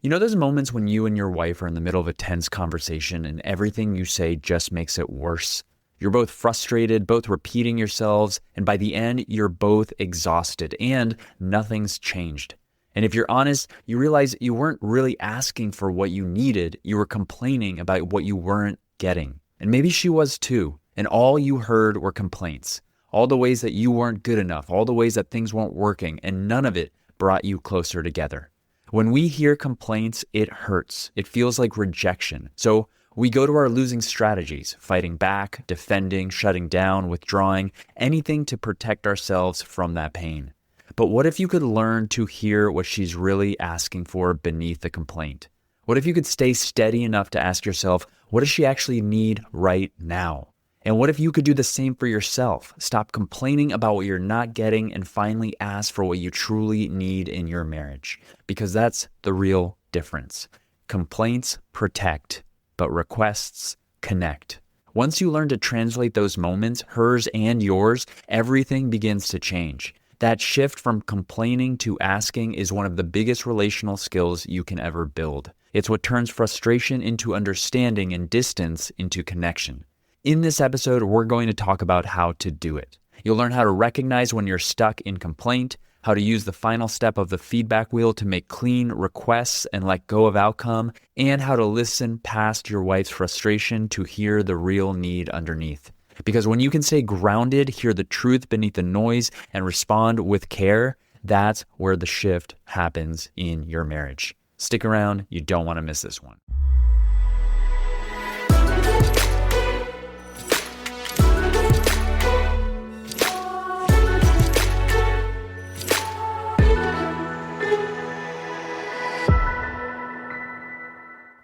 You know those moments when you and your wife are in the middle of a tense conversation and everything you say just makes it worse? You're both frustrated, both repeating yourselves, and by the end, you're both exhausted and nothing's changed. And if you're honest, you realize you weren't really asking for what you needed, you were complaining about what you weren't getting. And maybe she was too, and all you heard were complaints. All the ways that you weren't good enough, all the ways that things weren't working, and none of it brought you closer together. When we hear complaints, it hurts. It feels like rejection. So we go to our losing strategies, fighting back, defending, shutting down, withdrawing, anything to protect ourselves from that pain. But what if you could learn to hear what she's really asking for beneath the complaint? What if you could stay steady enough to ask yourself, what does she actually need right now? And what if you could do the same for yourself? Stop complaining about what you're not getting and finally ask for what you truly need in your marriage. Because that's the real difference. Complaints protect, but requests connect. Once you learn to translate those moments, hers and yours, everything begins to change. That shift from complaining to asking is one of the biggest relational skills you can ever build. It's what turns frustration into understanding and distance into connection. In this episode, we're going to talk about how to do it. You'll learn how to recognize when you're stuck in complaint, how to use the final step of the feedback wheel to make clean requests and let go of outcome, and how to listen past your wife's frustration to hear the real need underneath. Because when you can stay grounded, hear the truth beneath the noise, and respond with care, that's where the shift happens in your marriage. Stick around, you don't want to miss this one.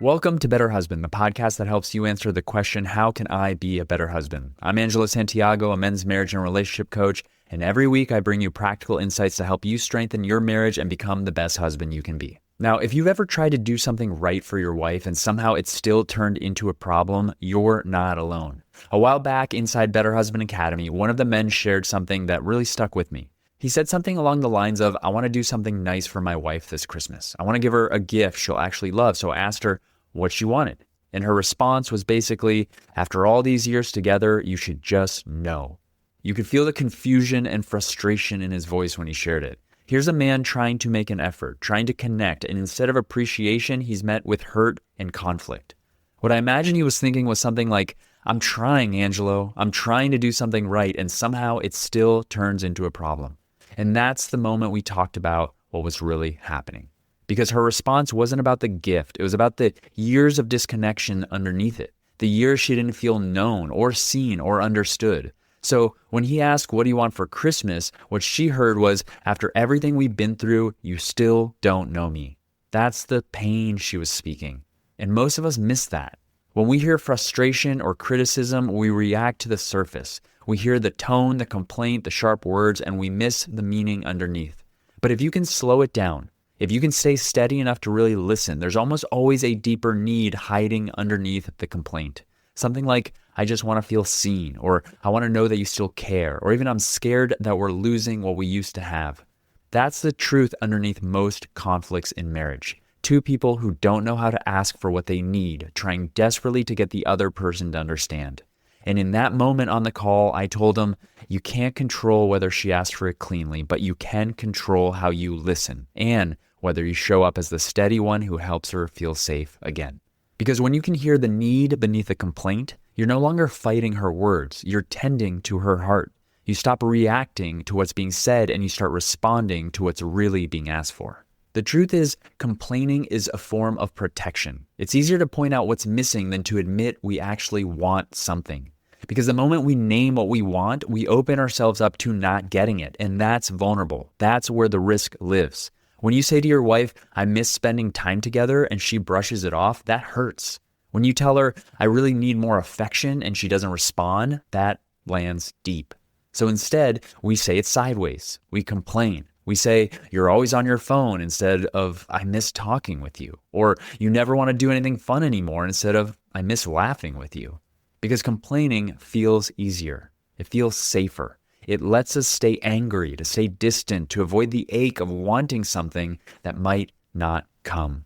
Welcome to Better Husband, the podcast that helps you answer the question, how can I be a better husband? I'm Angelo, a men's marriage and relationship coach, and every week I bring you practical insights to help you strengthen your marriage and become the best husband you can be. Now, if you've ever tried to do something right for your wife and somehow it still turned into a problem, you're not alone. A while back inside Better Husband Academy, one of the men shared something that really stuck with me. He said something along the lines of, I want to do something nice for my wife this Christmas. I want to give her a gift she'll actually love. So I asked her what she wanted. And her response was basically, after all these years together, you should just know. You could feel the confusion and frustration in his voice when he shared it. Here's a man trying to make an effort, trying to connect, and instead of appreciation, he's met with hurt and conflict. What I imagine he was thinking was something like, I'm trying, Angelo. I'm trying to do something right, and somehow it still turns into a problem. And that's the moment we talked about what was really happening. Because her response wasn't about the gift. It was about the years of disconnection underneath it. The years she didn't feel known or seen or understood. So when he asked, what do you want for Christmas? What she heard was, after everything we've been through, you still don't know me. That's the pain she was speaking. And most of us miss that. When we hear frustration or criticism, we react to the surface. We hear the tone, the complaint, the sharp words, and we miss the meaning underneath. But if you can slow it down, if you can stay steady enough to really listen, there's almost always a deeper need hiding underneath the complaint. Something like, I just want to feel seen, or I want to know that you still care, or even I'm scared that we're losing what we used to have. That's the truth underneath most conflicts in marriage. Two people who don't know how to ask for what they need, trying desperately to get the other person to understand. And in that moment on the call, I told him, you can't control whether she asked for it cleanly, but you can control how you listen and whether you show up as the steady one who helps her feel safe again. Because when you can hear the need beneath the complaint, you're no longer fighting her words. You're tending to her heart. You stop reacting to what's being said and you start responding to what's really being asked for. The truth is, complaining is a form of protection. It's easier to point out what's missing than to admit we actually want something. Because the moment we name what we want, we open ourselves up to not getting it. And that's vulnerable. That's where the risk lives. When you say to your wife, I miss spending time together, and she brushes it off, that hurts. When you tell her, I really need more affection, and she doesn't respond, that lands deep. So instead, we say it sideways. We complain. We say, you're always on your phone instead of, I miss talking with you. Or you never want to do anything fun anymore instead of, I miss laughing with you. Because complaining feels easier. It feels safer. It lets us stay angry, to stay distant, to avoid the ache of wanting something that might not come.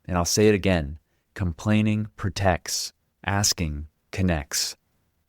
And I'll say it again. Complaining protects. Asking connects.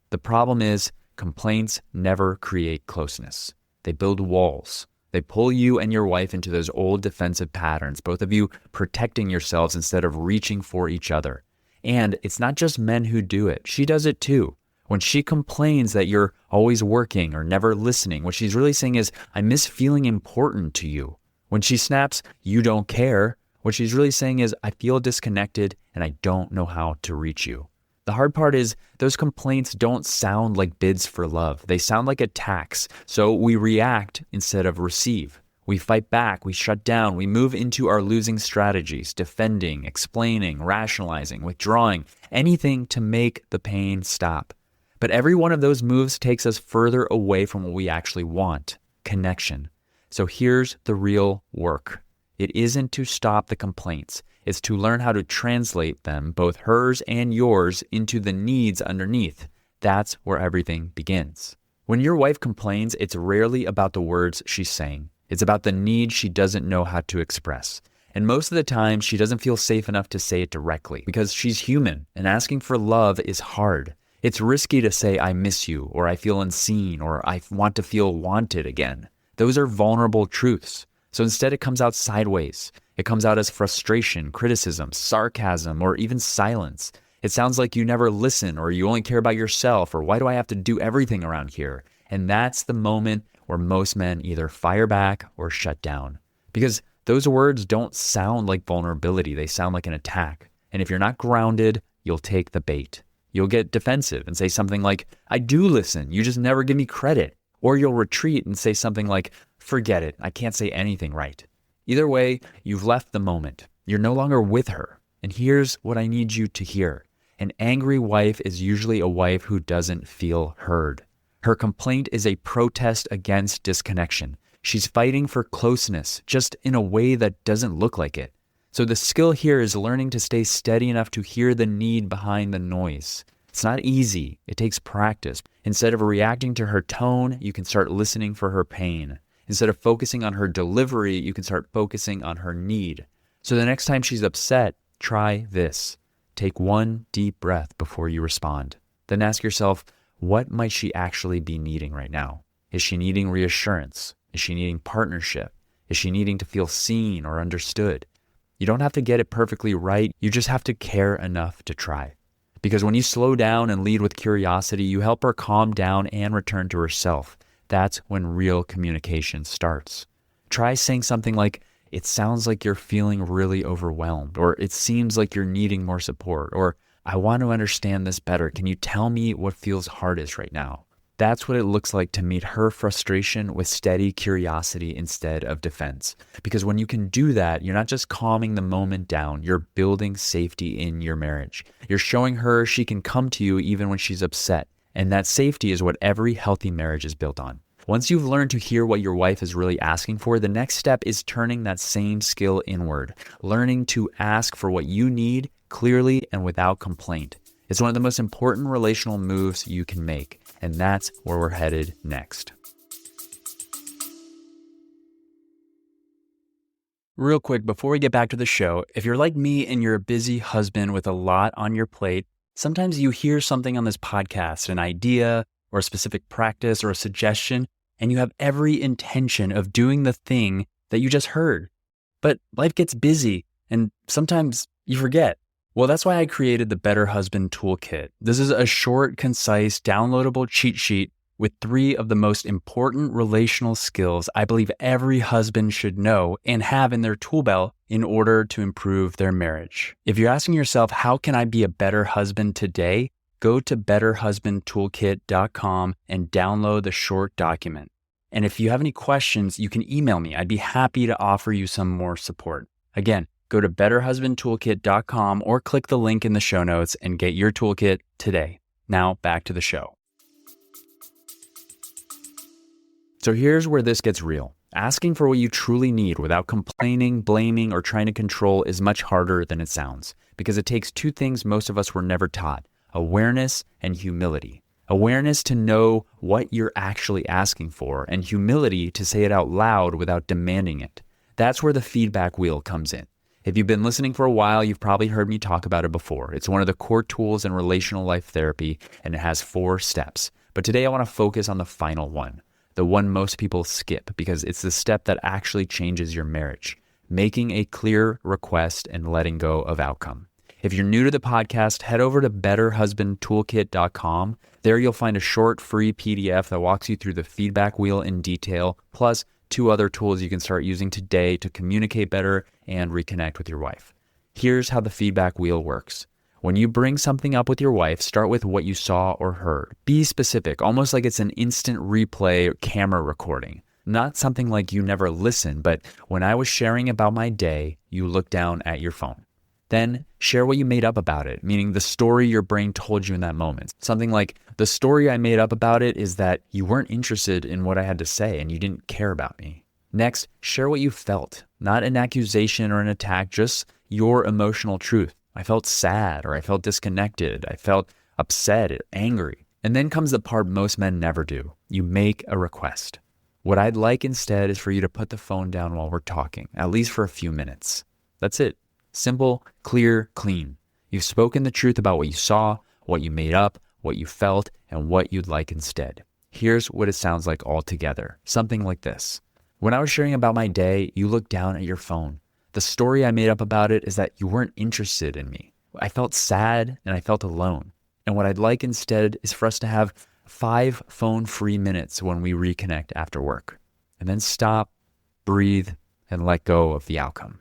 The problem is complaints never create closeness. They build walls. They pull you and your wife into those old defensive patterns, both of you protecting yourselves instead of reaching for each other. And it's not just men who do it. She does it too. When she complains that you're always working or never listening, what she's really saying is, I miss feeling important to you. When she snaps, you don't care, what she's really saying is, I feel disconnected and I don't know how to reach you. The hard part is those complaints don't sound like bids for love. They sound like attacks. So we react instead of receive. We fight back, we shut down, we move into our losing strategies, defending, explaining, rationalizing, withdrawing, anything to make the pain stop. But every one of those moves takes us further away from what we actually want, connection. So here's the real work. It isn't to stop the complaints. It's to learn how to translate them, both hers and yours, into the needs underneath. That's where everything begins. When your wife complains, it's rarely about the words she's saying. It's about the need she doesn't know how to express. And most of the time, she doesn't feel safe enough to say it directly because she's human and asking for love is hard. It's risky to say, I miss you, or I feel unseen, or I want to feel wanted again. Those are vulnerable truths. So instead, it comes out sideways. It comes out as frustration, criticism, sarcasm, or even silence. It sounds like you never listen, or you only care about yourself, or why do I have to do everything around here? And that's the moment where most men either fire back or shut down. Because those words don't sound like vulnerability. They sound like an attack. And if you're not grounded, you'll take the bait. You'll get defensive and say something like, I do listen, you just never give me credit. Or you'll retreat and say something like, forget it, I can't say anything right. Either way, you've left the moment. You're no longer with her. And here's what I need you to hear. An angry wife is usually a wife who doesn't feel heard. Her complaint is a protest against disconnection. She's fighting for closeness, just in a way that doesn't look like it. So the skill here is learning to stay steady enough to hear the need behind the noise. It's not easy. It takes practice. Instead of reacting to her tone, you can start listening for her pain. Instead of focusing on her delivery, you can start focusing on her need. So the next time she's upset, try this. Take one deep breath before you respond. Then ask yourself, what might she actually be needing right now? Is she needing reassurance? Is she needing partnership? Is she needing to feel seen or understood? You don't have to get it perfectly right. You just have to care enough to try. Because when you slow down and lead with curiosity, you help her calm down and return to herself. That's when real communication starts. Try saying something like, it sounds like you're feeling really overwhelmed, or it seems like you're needing more support, or I want to understand this better. Can you tell me what feels hardest right now? That's what it looks like to meet her frustration with steady curiosity instead of defense. Because when you can do that, you're not just calming the moment down, you're building safety in your marriage. You're showing her she can come to you even when she's upset. And that safety is what every healthy marriage is built on. Once you've learned to hear what your wife is really asking for, the next step is turning that same skill inward, learning to ask for what you need clearly and without complaint. It's one of the most important relational moves you can make, and that's where we're headed next. Real quick, before we get back to the show, if you're like me and you're a busy husband with a lot on your plate, sometimes you hear something on this podcast, an idea or a specific practice or a suggestion, and you have every intention of doing the thing that you just heard. But life gets busy, and sometimes you forget. Well, that's why I created the Better Husband Toolkit. This is a short, concise, downloadable cheat sheet with 3 of the most important relational skills I believe every husband should know and have in their tool belt in order to improve their marriage. If you're asking yourself, how can I be a better husband today? Go to betterhusbandtoolkit.com and download the short document. And if you have any questions, you can email me. I'd be happy to offer you some more support. Again, go to betterhusbandtoolkit.com or click the link in the show notes and get your toolkit today. Now back to the show. So here's where this gets real. Asking for what you truly need without complaining, blaming, or trying to control is much harder than it sounds because it takes 2 things most of us were never taught: awareness and humility. Awareness to know what you're actually asking for, and humility to say it out loud without demanding it. That's where the feedback wheel comes in. If you've been listening for a while, you've probably heard me talk about it before. It's one of the core tools in relational life therapy, and it has 4 steps. But today I want to focus on the final one, the one most people skip, because it's the step that actually changes your marriage: making a clear request and letting go of outcome. If you're new to the podcast, head over to betterhusbandtoolkit.com. There you'll find a short free PDF that walks you through the feedback wheel in detail, plus 2 other tools you can start using today to communicate better and reconnect with your wife. Here's how the feedback wheel works. When you bring something up with your wife, start with what you saw or heard. Be specific, almost like it's an instant replay or camera recording. Not something like you never listen, but when I was sharing about my day, you looked down at your phone. Then share what you made up about it, meaning the story your brain told you in that moment. Something like, the story I made up about it is that you weren't interested in what I had to say and you didn't care about me. Next, share what you felt, not an accusation or an attack, just your emotional truth. I felt sad, or I felt disconnected. I felt upset, or angry. And then comes the part most men never do. You make a request. What I'd like instead is for you to put the phone down while we're talking, at least for a few minutes. That's it. Simple, clear, clean. You've spoken the truth about what you saw, what you made up, what you felt, and what you'd like instead. Here's what it sounds like all together. Something like this. When I was sharing about my day, you looked down at your phone. The story I made up about it is that you weren't interested in me. I felt sad and I felt alone. And what I'd like instead is for us to have 5 phone-free minutes when we reconnect after work. And then stop, breathe, and let go of the outcome.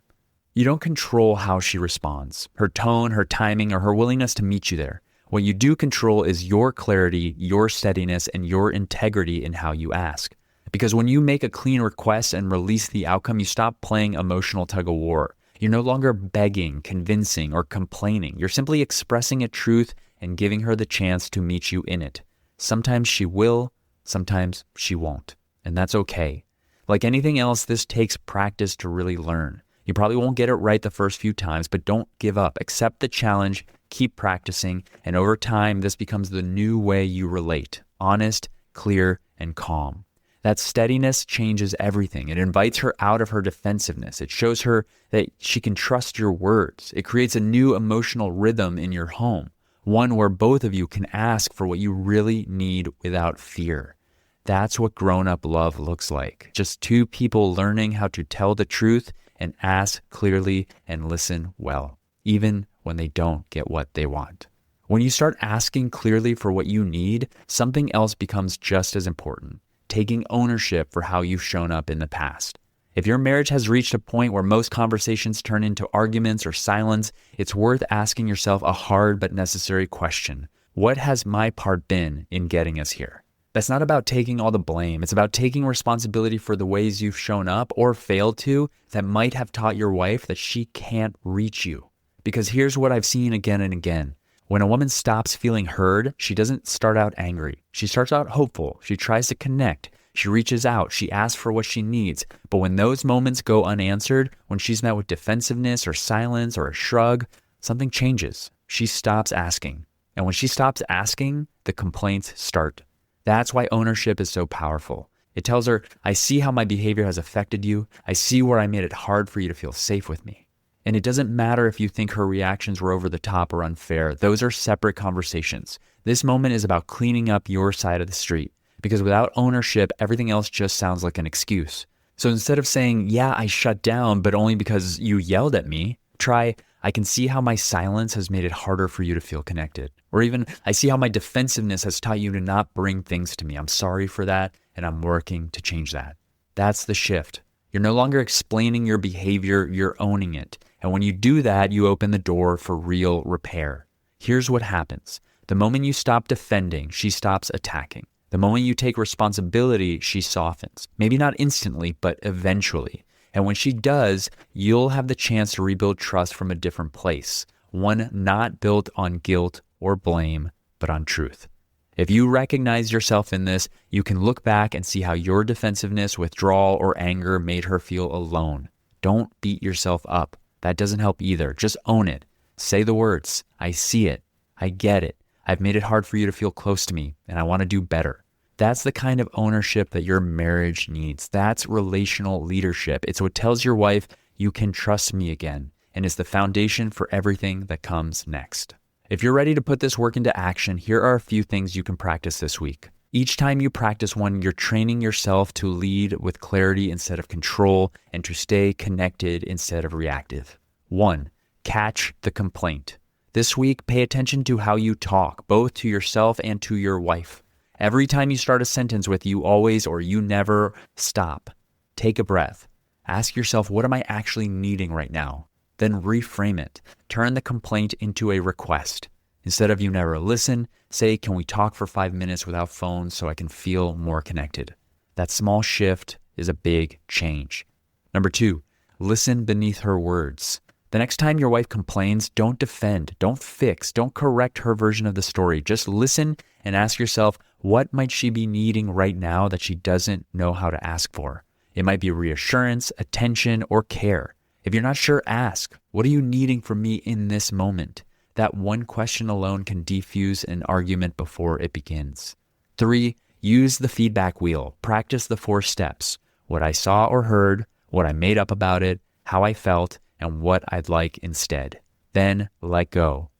You don't control how she responds, her tone, her timing, or her willingness to meet you there. What you do control is your clarity, your steadiness, and your integrity in how you ask. Because when you make a clean request and release the outcome, you stop playing emotional tug-of-war. You're no longer begging, convincing, or complaining. You're simply expressing a truth and giving her the chance to meet you in it. Sometimes she will, sometimes she won't. And that's okay. Like anything else, this takes practice to really learn. You probably won't get it right the first few times, but don't give up. Accept the challenge, keep practicing, and over time, this becomes the new way you relate. Honest, clear, and calm. That steadiness changes everything. It invites her out of her defensiveness. It shows her that she can trust your words. It creates a new emotional rhythm in your home, one where both of you can ask for what you really need without fear. That's what grown-up love looks like. Just 2 people learning how to tell the truth and ask clearly and listen well, even when they don't get what they want. When you start asking clearly for what you need, something else becomes just as important: taking ownership for how you've shown up in the past. If your marriage has reached a point where most conversations turn into arguments or silence, it's worth asking yourself a hard but necessary question. What has my part been in getting us here? That's not about taking all the blame. It's about taking responsibility for the ways you've shown up or failed to that might have taught your wife that she can't reach you. Because here's what I've seen again and again. When a woman stops feeling heard, she doesn't start out angry. She starts out hopeful. She tries to connect. She reaches out. She asks for what she needs. But when those moments go unanswered, when she's met with defensiveness or silence or a shrug, something changes. She stops asking. And when she stops asking, the complaints start. That's why ownership is so powerful. It tells her, I see how my behavior has affected you. I see where I made it hard for you to feel safe with me. And it doesn't matter if you think her reactions were over the top or unfair. Those are separate conversations. This moment is about cleaning up your side of the street. Because without ownership, everything else just sounds like an excuse. So instead of saying, yeah, I shut down, but only because you yelled at me, try, I can see how my silence has made it harder for you to feel connected. Or even, I see how my defensiveness has taught you to not bring things to me. I'm sorry for that, and I'm working to change that. That's the shift. You're no longer explaining your behavior, you're owning it. And when you do that, you open the door for real repair. Here's what happens. The moment you stop defending, she stops attacking. The moment you take responsibility, she softens. Maybe not instantly, but eventually. And when she does, you'll have the chance to rebuild trust from a different place. One not built on guilt or blame, but on truth. If you recognize yourself in this, you can look back and see how your defensiveness, withdrawal, or anger made her feel alone. Don't beat yourself up. That doesn't help either. Just own it. Say the words, I see it. I get it. I've made it hard for you to feel close to me, and I want to do better. That's the kind of ownership that your marriage needs. That's relational leadership. It's what tells your wife, you can trust me again. and is the foundation for everything that comes next. If you're ready to put this work into action, here are a few things you can practice this week. Each time you practice one, you're training yourself to lead with clarity instead of control and to stay connected instead of reactive. 1. Catch the complaint. This week, pay attention to how you talk, both to yourself and to your wife. Every time you start a sentence with "you always" or "you never," stop. Take a breath. Ask yourself, what am I actually needing right now? Then reframe it. Turn the complaint into a request. Instead of "you never listen," say, "can we talk for 5 minutes without phones so I can feel more connected?" That small shift is a big change. Number 2, listen beneath her words. The next time your wife complains, don't defend, don't fix, don't correct her version of the story. Just listen and ask yourself, what might she be needing right now that she doesn't know how to ask for? It might be reassurance, attention, or care. If you're not sure, ask, what are you needing from me in this moment? That one question alone can defuse an argument before it begins. 3, use the feedback wheel. Practice the 4 steps. What I saw or heard, what I made up about it, how I felt, and what I'd like instead. Then let go.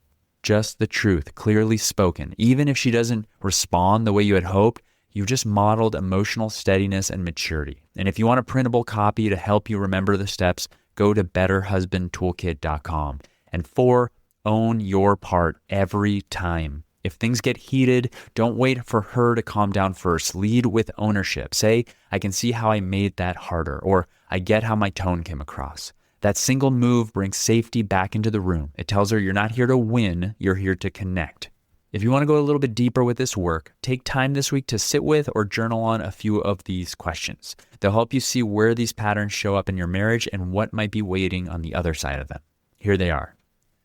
Just the truth, clearly spoken. Even if she doesn't respond the way you had hoped, you just modeled emotional steadiness and maturity. And if you want a printable copy to help you remember the steps, go to betterhusbandtoolkit.com. And 4, own your part every time. If things get heated, don't wait for her to calm down first. Lead with ownership. Say, "I can see how I made that harder," or "I get how my tone came across." That single move brings safety back into the room. It tells her you're not here to win, you're here to connect. If you want to go a little bit deeper with this work, take time this week to sit with or journal on a few of these questions. They'll help you see where these patterns show up in your marriage and what might be waiting on the other side of them. Here they are.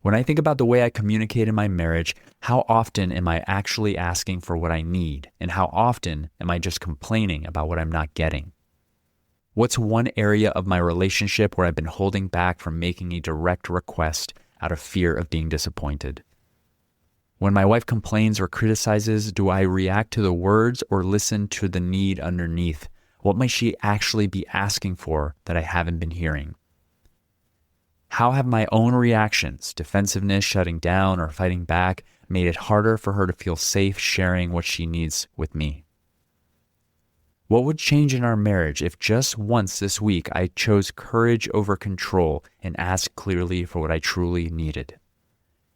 When I think about the way I communicate in my marriage, how often am I actually asking for what I need? And how often am I just complaining about what I'm not getting? What's one area of my relationship where I've been holding back from making a direct request out of fear of being disappointed? When my wife complains or criticizes, do I react to the words or listen to the need underneath? What might she actually be asking for that I haven't been hearing? How have my own reactions, defensiveness, shutting down, or fighting back, made it harder for her to feel safe sharing what she needs with me? What would change in our marriage if just once this week I chose courage over control and asked clearly for what I truly needed?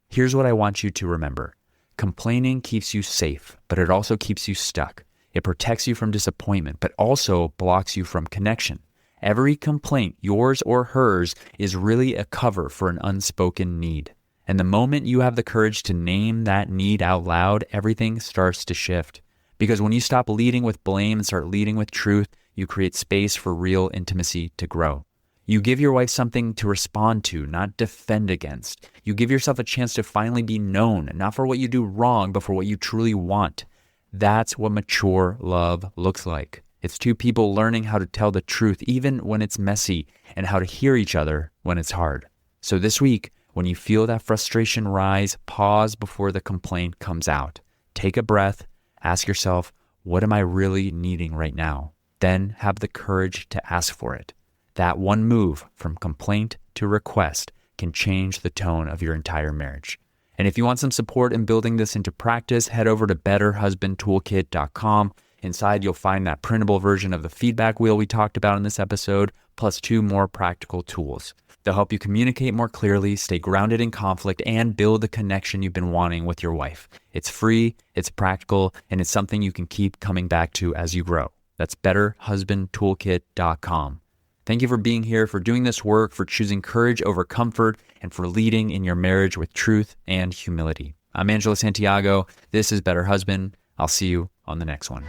Here's what I want you to remember. Complaining keeps you safe, but it also keeps you stuck. It protects you from disappointment, but also blocks you from connection. Every complaint, yours or hers, is really a cover for an unspoken need. And the moment you have the courage to name that need out loud, everything starts to shift. Because when you stop leading with blame and start leading with truth, you create space for real intimacy to grow. You give your wife something to respond to, not defend against. You give yourself a chance to finally be known, not for what you do wrong, but for what you truly want. That's what mature love looks like. It's 2 people learning how to tell the truth even when it's messy and how to hear each other when it's hard. So this week, when you feel that frustration rise, pause before the complaint comes out. Take a breath. Ask yourself, what am I really needing right now? Then have the courage to ask for it. That one move from complaint to request can change the tone of your entire marriage. And if you want some support in building this into practice, head over to betterhusbandtoolkit.com. Inside, you'll find that printable version of the feedback wheel we talked about in this episode, plus 2 more practical tools. They'll help you communicate more clearly, stay grounded in conflict, and build the connection you've been wanting with your wife. It's free, it's practical, and it's something you can keep coming back to as you grow. That's betterhusbandtoolkit.com. Thank you for being here, for doing this work, for choosing courage over comfort, and for leading in your marriage with truth and humility. I'm Angelo Santiago. This is Better Husband. I'll see you on the next one.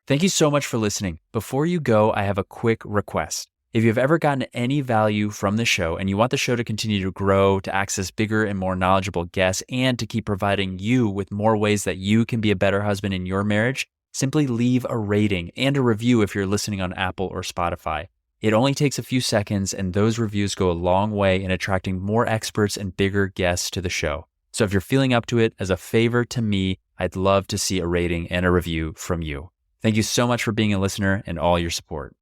Thank you so much for listening. Before you go, I have a quick request. If you've ever gotten any value from the show and you want the show to continue to grow, to access bigger and more knowledgeable guests, and to keep providing you with more ways that you can be a better husband in your marriage, simply leave a rating and a review if you're listening on Apple or Spotify. It only takes a few seconds, and those reviews go a long way in attracting more experts and bigger guests to the show. So if you're feeling up to it, as a favor to me, I'd love to see a rating and a review from you. Thank you so much for being a listener and all your support.